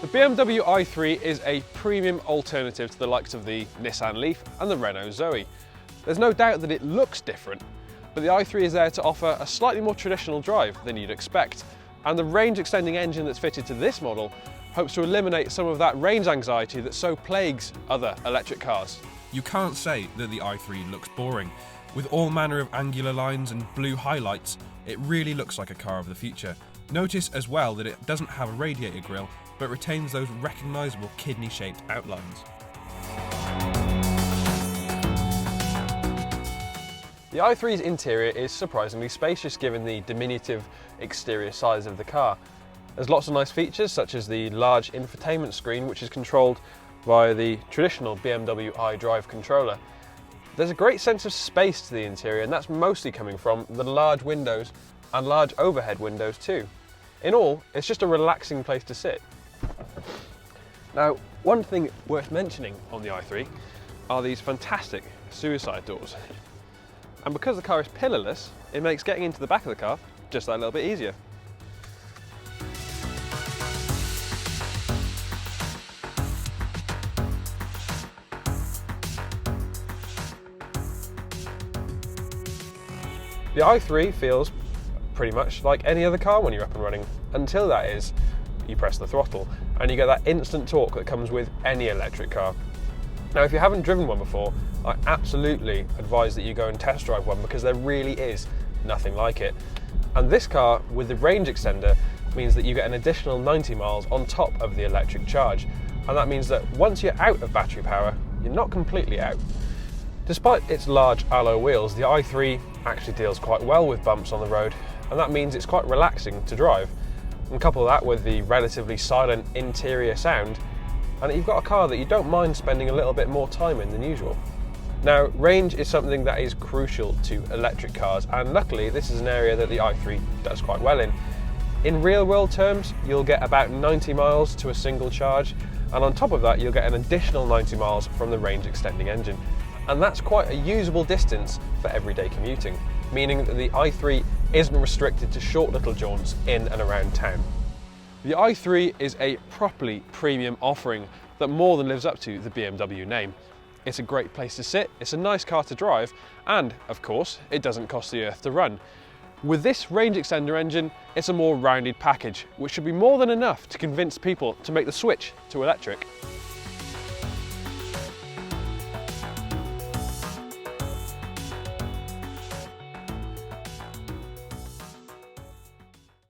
The BMW i3 is a premium alternative to the likes of the Nissan Leaf and the Renault Zoe. There's no doubt that it looks different, but the i3 is there to offer a slightly more traditional drive than you'd expect, and the range extending engine that's fitted to this model hopes to eliminate some of that range anxiety that so plagues other electric cars. You can't say that the i3 looks boring. With all manner of angular lines and blue highlights, it really looks like a car of the future. Notice as well that it doesn't have a radiator grille, but retains those recognisable kidney-shaped outlines. The i3's interior is surprisingly spacious given the diminutive exterior size of the car. There's lots of nice features such as the large infotainment screen, which is controlled via the traditional BMW iDrive controller. There's a great sense of space to the interior, and that's mostly coming from the large windows and large overhead windows too. In all, it's just a relaxing place to sit. Now, one thing worth mentioning on the i3 are these fantastic suicide doors. And because the car is pillarless, it makes getting into the back of the car just that little bit easier. The i3 feels pretty much like any other car when you're up and running, until that is, you press the throttle and you get that instant torque that comes with any electric car. Now, if you haven't driven one before, I absolutely advise that you go and test drive one, because there really is nothing like it. And this car with the range extender means that you get an additional 90 miles on top of the electric charge, and that means that once you're out of battery power, you're not completely out. Despite its large alloy wheels, the i3 actually deals quite well with bumps on the road, and that means it's quite relaxing to drive. And couple that with the relatively silent interior sound, and you've got a car that you don't mind spending a little bit more time in than usual. Now, range is something that is crucial to electric cars, and luckily this is an area that the i3 does quite well in. In real world terms, you'll get about 90 miles to a single charge, and on top of that you'll get an additional 90 miles from the range extending engine. And that's quite a usable distance for everyday commuting, meaning that the i3 isn't restricted to short little jaunts in and around town. The i3 is a properly premium offering that more than lives up to the BMW name. It's a great place to sit, it's a nice car to drive, and of course, it doesn't cost the earth to run. With this range extender engine, it's a more rounded package, which should be more than enough to convince people to make the switch to electric.